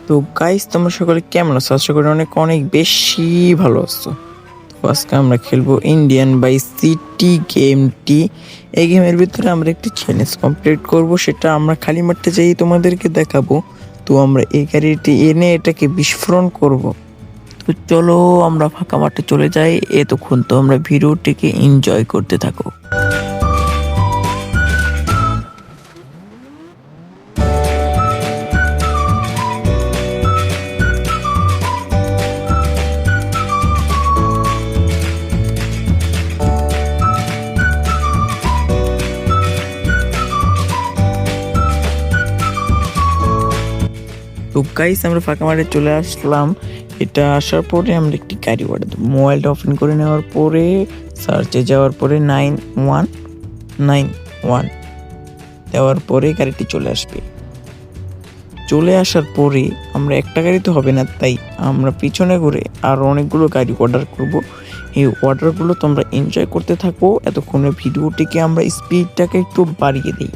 তো গাইস, তোমরা সকলে কেমন আছো? আশা করি অনেক অনেক বেশি ভালো আছো। তো আজকে আমরা খেলবো ইন্ডিয়ান বাই সিটি গেমটি। এই গেমের ভিতরে আমরা একটি চ্যালেঞ্জ কমপ্লিট করব, সেটা আমরা খালি মাঠে যাই তোমাদেরকে দেখাবো। তো আমরা এই গাড়িটি এনে এটাকে বিস্ফোরণ করব। তো চলো আমরা ফাঁকা মাঠে চলে যাই। এতক্ষণ তো আমরা ভিডিওটিকে এনজয় করতে থাকো। তো গাইস, আমরা ফাঁকা মাঠে চলে আসলাম। এটা আসার পরে আমরা একটি গাড়ি অর্ডার দেবো। মোবাইলটা ওপেন করে নেওয়ার পরে সার্চে যাওয়ার পরে 9191 দেওয়ার পরে গাড়িটি চলে আসবে। চলে আসার পরে আমরা একটা গাড়ি তো হবে না, তাই আমরা পিছনে ঘুরে আর অনেকগুলো গাড়ি অর্ডার করব। এই অর্ডারগুলো তোমরা এনজয় করতে থাকো। এতক্ষণে ভিডিওটিকে আমরা স্পিডটাকে একটু বাড়িয়ে দিই।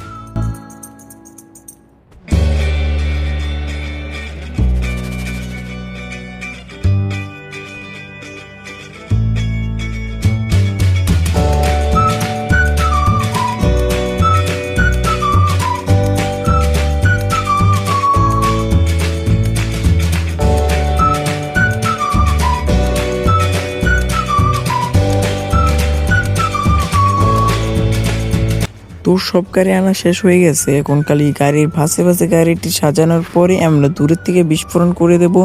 তো সব গাড়ি আনা শেষ হয়ে গেছে। এখন খালি গাড়ির ভাসে ভাসে গাড়িটি সাজানোর পরে আমরা দূরের থেকে বিস্ফোরণ করে দেব।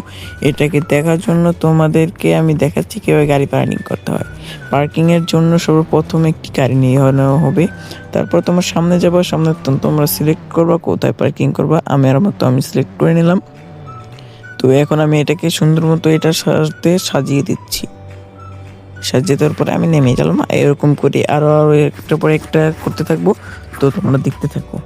এটাকে দেখার জন্য তোমাদেরকে আমি দেখাচ্ছি কীভাবে গাড়ি পার্কিং করতে হয়। পার্কিংয়ের জন্য সর্বপ্রথম একটি গাড়ি নিয়ে নেওয়া হবে। তারপর তোমার সামনে যাবো, সামনে তোমরা সিলেক্ট করবা কোথায় পার্কিং করবা। আমি সিলেক্ট করে নিলাম। তো এখন আমি এটাকে সুন্দর মতো এটার সাথে সাজিয়ে দিচ্ছি। সাজিয়ে দেওয়ার পরে আমি নেমে গেলাম। এরকম করে আরো একটার পরে একটা করতে থাকবো। তো তোমরা দেখতে থাকো।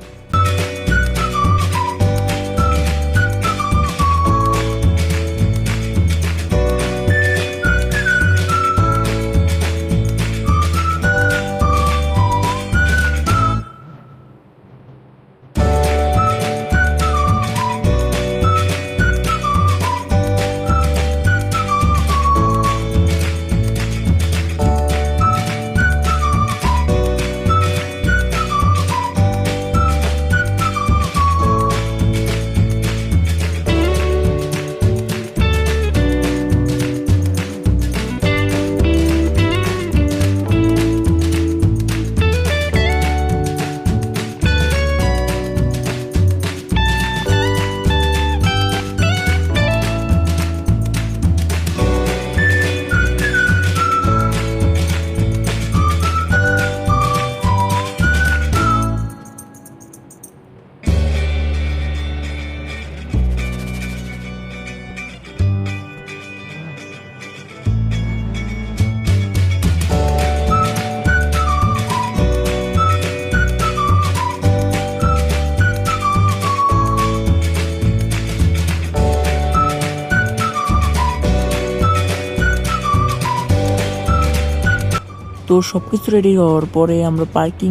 তো সব কিছু রেডি হওয়ার পরে আমরা পার্কিং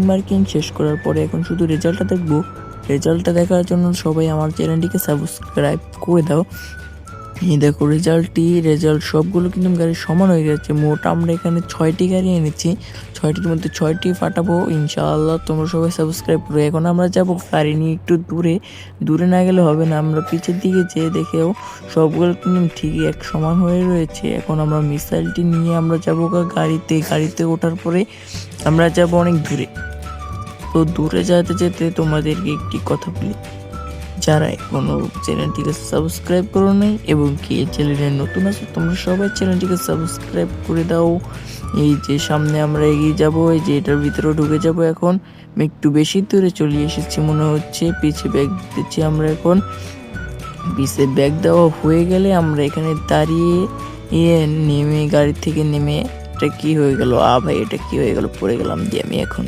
শেষ করার পরে এখন শুধু রেজাল্টটা দেখবো। রেজাল্টটা দেখার জন্য সবাই আমার চ্যানেলটিকে সাবস্ক্রাইব করে দাও। এই দেখো রেজাল্ট সবগুলো কিন্তু গাড়ির সমান হয়ে গেছে। মোট আমরা এখানে 6টি গাড়ি এনেছি। 6টির মধ্যে 6টি ফাটাবো ইনশাআল্লাহ। তোমরা সবাই সাবস্ক্রাইব করো। এখন আমরা যাব গাড়ি নিয়ে একটু দূরে না গেলে হবে না। আমরা পিছের দিকে যেয়ে দেখেও সবগুলো কিন্তু ঠিকই এক সমান হয়ে রয়েছে। এখন আমরা মিসাইলটি নিয়ে আমরা যাবো গাড়িতে ওঠার পরে আমরা যাব অনেক দূরে। তো দূরে যেতে যেতে তোমাদেরকে একটি কথা বলি, যারা এখনো চ্যানেলটিকে সাবস্ক্রাইব করো নাই এবং কি চ্যানেলে নতুন আছে, তোমরা সবাই চ্যানেলটিকে সাবস্ক্রাইব করে দাও। এই যে সামনে আমরা এগিয়ে যাব, এই যে এটার ভিতরে ঢুকে যাব। এখন আমি একটু বেশি দূরে চলে এসেছি মনে হচ্ছে। পিছিয়ে ব্যাগ দিচ্ছি আমরা। এখন পিছে ব্যাগ দেওয়া হয়ে গেলে আমরা এখানে দাঁড়িয়ে নেমে গাড়ি থেকে নেমে, এটা কি হয়ে গেল? ভাই, এটা কি হয়ে গেল? পড়ে গেলাম দিয়ে আমি এখন।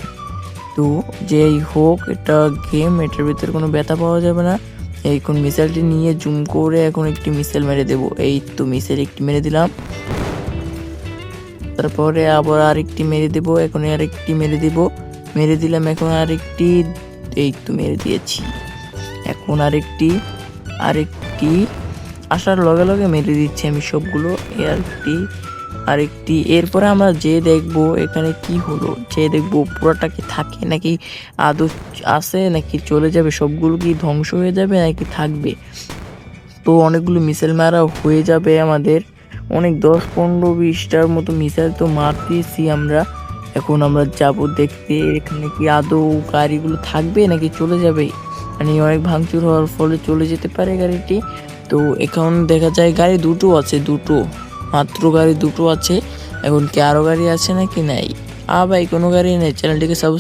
তো যেই হোক, এটা গেম, এটার ভিতরে কোনো ব্যথা পাওয়া যাবে না। এখন মিসাইলটি নিয়ে জুম করে এখন একটি মিসাইল মেরে দেবো। এই তো মিসাইল একটি মেরে দিলাম। তারপরে আবার আরেকটি মেরে দেব। এখন আরেকটি মেরে দিলাম। এখন আরেকটি, এই তো মেরে দিয়েছি। এখন আরেকটি আসার লগে লগে মেরে দিচ্ছি আমি সবগুলো। আরেকটি এরপরে আমরা যে দেখবো এখানে কি হলো, যে দেখবো পুরাটা কি থাকে নাকি আদৌ আছে নাকি চলে যাবে, সবগুলো কি ধ্বংস হয়ে যাবে নাকি থাকবে। তো অনেকগুলো মিসাইল মারা হয়ে যাবে আমাদের, অনেক 10-15-20টার মতো মিসাইল তো মারতেছি আমরা। এখন আমরা যাব দেখতে এখানে কি আদৌ গাড়িগুলো থাকবে নাকি চলে যাবে, মানে অনেক ভাঙচুর হওয়ার ফলে চলে যেতে পারে গাড়িটি। তো এখন দেখা যায় গাড়ি দুটো আছে, মাত্র গাড়ি দুটো আছে। এখন কি আরো গাড়ি আছে নাকি নাই? ভাই কোনো গাড়ি নেই। চ্যানেলটিকে সাবস্ক্রাইব